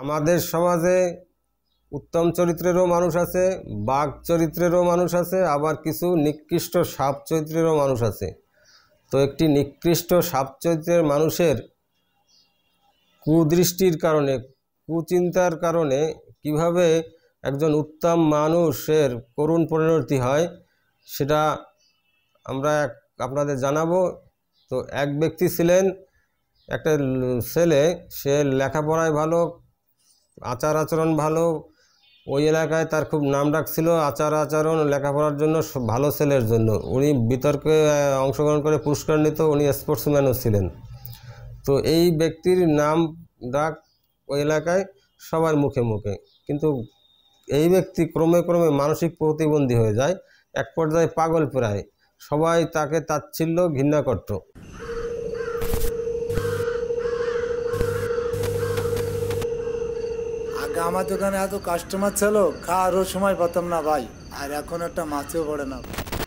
আমাদের সমাজে উত্তম চরিত্রেরও মানুষ আছে, বাঘ চরিত্রেরও মানুষ আছে, আবার কিছু নিকৃষ্ট সাপ চরিত্রেরও মানুষ আছে। তো একটি নিকৃষ্ট সাপ চরিত্রের মানুষের কুদৃষ্টির কারণে, কুচিন্তার কারণে কিভাবে একজন উত্তম মানুষের করুণ পরিণতি হয় সেটা আমরা আপনাদের জানাবো। তো এক ব্যক্তি ছিলেন, একটা ছেলে, সে লেখাপড়ায় ভালো, আচার আচরণ ভালো, ওই এলাকায় তার খুব নাম ডাক ছিল আচার আচরণ লেখাপড়ার জন্য, ভালো ছেলের জন্য। উনি বিতর্কে অংশগ্রহণ করে পুরস্কার নিত, উনি স্পোর্টসম্যানও ছিলেন। তো এই ব্যক্তির নাম ডাক ওই এলাকায় সবার মুখে মুখে, কিন্তু এই ব্যক্তি ক্রমে ক্রমে মানসিক প্রতিবন্ধী হয়ে যায়, এক পর্যায়ে পাগল প্রায়। সবাই তাকে তাচ্ছিল্য ঘৃণা করত। আগে আমার দোকানে এত কাস্টমার ছিল, খাওয়ারও সময় পেতাম না ভাই, আর এখন একটা মাছও পড়ে না।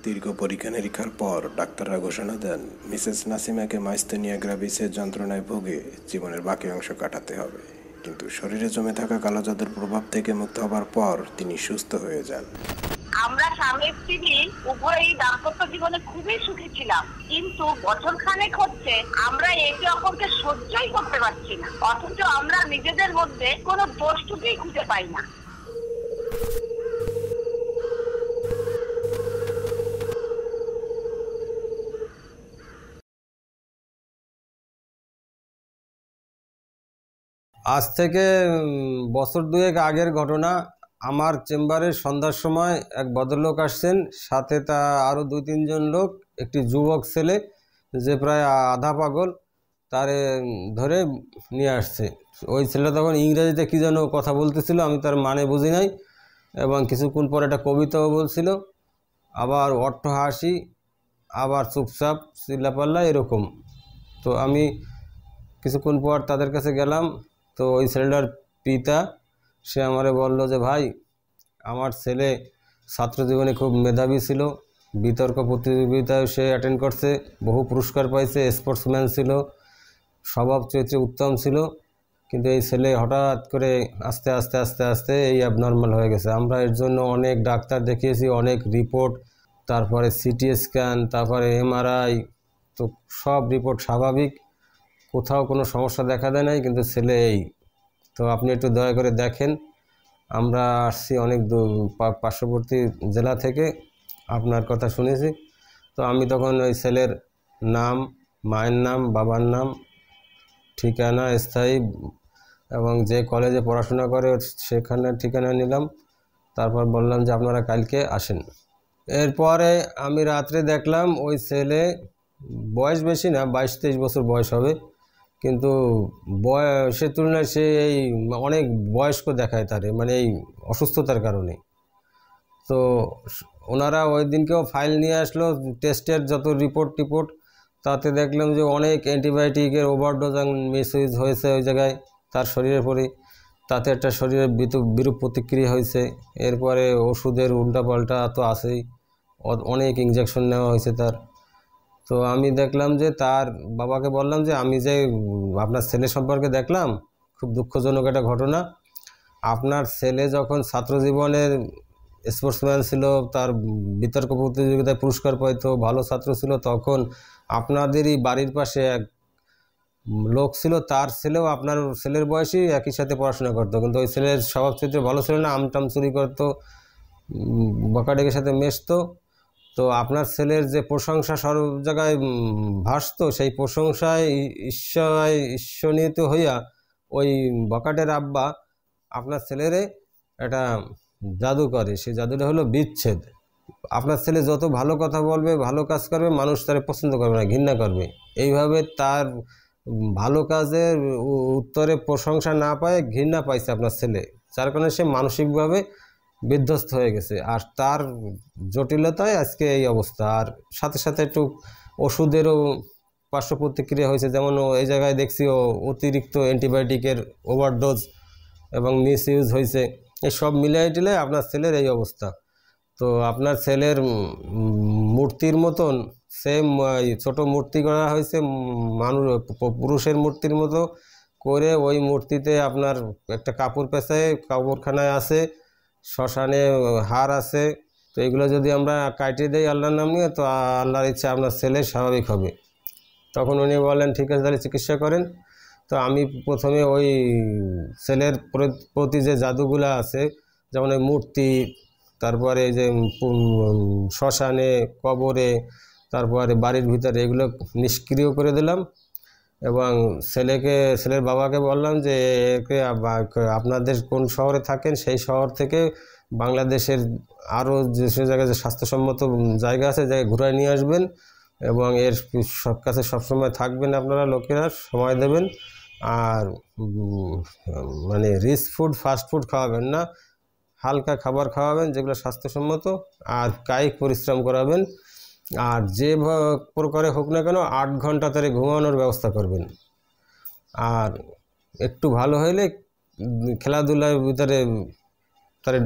দীর্ঘ পরীক্ষা নিরীক্ষার পর ডাক্তাররা ঘোষণা দেন মিসেস নাসিমাকে মাইস্তেনিয়া গ্রাভিসের যন্ত্রণায় ভুগে জীবনের বাকি অংশ কাটাতে হবে। কিন্তু শরীরে জমে থাকা কালো জাদুর প্রভাব থেকে মুক্ত হবার পর তিনি সুস্থ হয়ে যান। আমরা স্বামী স্ত্রী উভয়ই দাম্পত্য জীবনে খুবই সুখী ছিলাম, কিন্তু বছর খানেক হচ্ছে আমরা একে অপরকে সহ্যই করতে পারছি না, অথচ আমরা নিজেদের মধ্যে কোনো দোষ ত্রুটি খুঁজে পাই না। আজ থেকে বছর দুয়েক আগের ঘটনা। আমার চেম্বারে সন্ধ্যার সময় এক ভদ্রলোক আসছেন, সাথে তা আরও 2-3 জন লোক, একটি যুবক ছেলে যে প্রায় আধা পাগল, তারে ধরে নিয়ে আসছে। ওই ছেলেটা তখন ইংরেজিতে কী যেন কথা বলতেছিল, আমি তার মানে বুঝি নাই, এবং কিছুক্ষণ পর একটা কবিতাও বলছিল, আবার অট্টহাসি, আবার চুপচাপ চিল্লাপাল্লা এরকম। তো আমি কিছুক্ষণ পর তাদের কাছে গেলাম। তো ওই ছেলেটার পিতা, সে আমারে বলল যে ভাই, আমার ছেলে ছাত্র জীবনে খুব মেধাবী ছিল, বিতর্ক প্রতিযোগিতায় সে অ্যাটেন্ড করছে, বহু পুরস্কার পাইছে, স্পোর্টসম্যান ছিল, স্বভাব চরিত্রে উত্তম ছিল, কিন্তু এই ছেলে হঠাৎ করে আস্তে আস্তে আস্তে আস্তে এই অ্যাবনর্মাল হয়ে গেছে। আমরা এর জন্য অনেক ডাক্তার দেখিয়েছি, অনেক রিপোর্ট, তারপরে সিটি স্ক্যান, তারপরে এমআরআই, তো সব রিপোর্ট স্বাভাবিক, কোথাও কোনো সমস্যা দেখা দেয় নাই, কিন্তু ছেলে এই। তো আপনি একটু দয়া করে দেখেন, আমরা আসছি অনেক পার্শ্ববর্তী জেলা থেকে, আপনার কথা শুনেছি। তো আমি তখন ওই ছেলের নাম, মায়ের নাম, বাবার নাম, ঠিকানা, স্থায়ী এবং যে কলেজে পড়াশোনা করে সেখানে ঠিকানা নিলাম। তারপর বললাম যে আপনারা কালকে আসেন। এরপরে আমি রাত্রে দেখলাম ওই ছেলে, বয়স বেশি না, 22-23 বছর বয়স হবে, কিন্তু বয়সের তুলনায় সে এই অনেক বয়স্ক দেখায় তারে, মানে এই অসুস্থতার কারণে। তো ওনারা ওই দিনকেও ফাইল নিয়ে আসলো, টেস্টের যত রিপোর্ট, তাতে দেখলাম যে অনেক অ্যান্টিবায়োটিকের ওভারডোজ মিসইউজ হয়েছে ওই জায়গায় তার শরীরের পরে, তাতে একটা শরীরের বিরূপ প্রতিক্রিয়া হয়েছে। এরপরে ওষুধের উল্টাপাল্টা তো আছেই, অনেক ইঞ্জেকশন নেওয়া হয়েছে তার। তো আমি দেখলাম যে তার বাবাকে বললাম যে আমি যে আপনার ছেলে সম্পর্কে দেখলাম, খুব দুঃখজনক একটা ঘটনা। আপনার ছেলে যখন ছাত্র জীবনের স্পোর্টসম্যান ছিল, তার বিতর্ক প্রতিযোগিতায় পুরস্কার পাইতো, ভালো ছাত্র ছিল, তখন আপনাদেরই বাড়ির পাশে এক লোক ছিল, তার ছেলেও আপনার ছেলের বয়সী একই সাথে পড়াশোনা করতো, কিন্তু ওই ছেলের স্বভাব চরিত্র ভালো ছিল না, আমটাম চুরি করতো, বকাডেকের সাথে মেশতো। তো আপনার ছেলের যে প্রশংসা সর্ব জায়গায় ভাসতো, সেই প্রশংসায় ঈশ্বরনীত হইয়া ওই বকাটের আব্বা আপনার ছেলেরে একটা জাদু করে, সেই জাদুটা হলো বিচ্ছেদ। আপনার ছেলে যত ভালো কথা বলবে, ভালো কাজ করবে, মানুষ তারে পছন্দ করবে না, ঘৃণা করবে। এইভাবে তার ভালো কাজের উত্তরে প্রশংসা না পায় ঘৃণা পাইছে আপনার ছেলে, যার কারণে সে মানসিকভাবে বিধ্বস্ত হয়ে গেছে, আর তার জটিলতায় আজকে এই অবস্থা। আর সাথে সাথে একটু ওষুধেরও পার্শ্ব প্রতিক্রিয়া হয়েছে, যেমন এই জায়গায় দেখছি ও অতিরিক্ত অ্যান্টিবায়োটিকের ওভারডোজ এবং মিসইউজ হয়েছে, এই সব মিলিয়ে টিলে আপনার ছেলের এই অবস্থা। তো আপনার ছেলের মূর্তির মতন সেম ছোট মূর্তি করা হয়েছে, মানুষ পুরুষের মূর্তির মতো করে ওই মূর্তিতে আপনার একটা কাপড় পেঁচায়, কাপড়খানায় আছে, শ্মশানে হার আছে। তো এগুলো যদি আমরা কাটিয়ে দেই আল্লাহর নাম নিয়ে, তো আল্লাহর ইচ্ছা আপনার ছেলে স্বাভাবিক হবে। তখন উনি বলেন ঠিক আছে তাহলে চিকিৎসা করেন। তো আমি প্রথমে ওই ছেলের প্রতি যে জাদুগুলো আছে, যেমন ওই মূর্তি, তারপরে এই যে শ্মশানে, কবরে, তারপরে বাড়ির ভিতরে, এগুলো নিষ্ক্রিয় করে দিলাম। এবং ছেলের বাবাকে বললাম যে একে আপনাদের কোন শহরে থাকেন সেই শহর থেকে বাংলাদেশের আরও যেসব জায়গায় যে স্বাস্থ্যসম্মত জায়গা আছে জায়গায় ঘুরায় নিয়ে আসবেন, এবং এর সব কাছে সবসময় থাকবেন, আপনারা লোকেরা সময় দেবেন। আর মানে রিচ ফুড, ফাস্ট ফুড খাওয়াবেন না, হালকা খাবার খাওয়াবেন যেগুলো স্বাস্থ্যসম্মত, আর কায়িক পরিশ্রম করাবেন। আর যে প্রকারে হোক না কেন 8 ঘন্টা তারে ঘুমানোর ব্যবস্থা করবেন। আর একটু ভালো হইলে খেলাধুলার ভিতরে তারে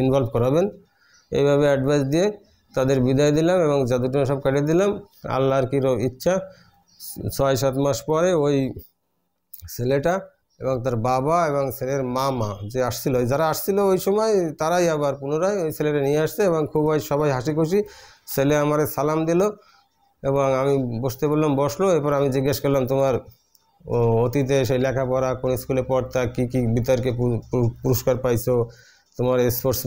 ইনভলভ করাবেন। এইভাবে অ্যাডভাইস দিয়ে তাদের বিদায় দিলাম এবং জাদুটা সব কাটিয়ে দিলাম। আল্লাহর কি ইচ্ছা 6-7 মাস পরে ওই ছেলেটা এবং তার বাবা এবং ছেলের মামা যে আসছিল, যারা আসছিল ওই সময়, তারাই আবার পুনরায় ওই ছেলেটা নিয়ে আসছে এবং খুব সবাই হাসি খুশি। ছেলে আমারে সালাম দিল এবং আমি বসতে বললাম, বসলো। এরপর আমি জিজ্ঞেস করলাম তোমার অতীতে সেই লেখাপড়া, কোন স্কুলে পড়তা, কী কী বিতর্কে পুরস্কার পাইছো, তোমার স্পোর্টস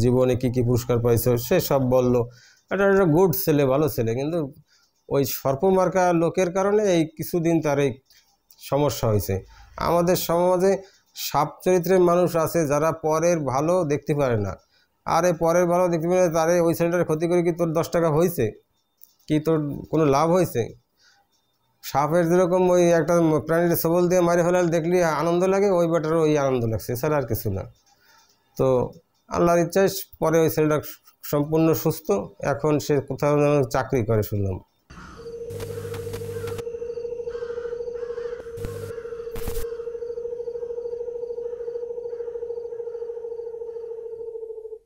জীবনে কী কী পুরস্কার পাইছো, সে সব বললো। একটা গুড ছেলে, ভালো ছেলে, কিন্তু ওই সর্পমার্কা লোকের কারণে এই কিছুদিন তার এই সমস্যা হয়েছে। আমাদের সমাজে সাপ চরিত্রের মানুষ আছে যারা পরের ভালো দেখতে পারে না। আরে পরের ভালো দেখতে পারে না, তারে ওই ছেলেটার ক্ষতি করে কি তোর 10 টাকা হয়েছে, কি তোর কোনো লাভ হয়েছে? সাপের যেরকম ওই একটা প্রাণীর সবল দিয়ে মারি ফেলালে দেখলি আনন্দ লাগে, ওই বেটারও ওই আনন্দ লাগছে, এছাড়া আর কিছু না। তো আল্লাহর ইচ্ছায় পরে ওই ছেলেটা সম্পূর্ণ সুস্থ, এখন সে কোথাও চাকরি করে শুনলাম।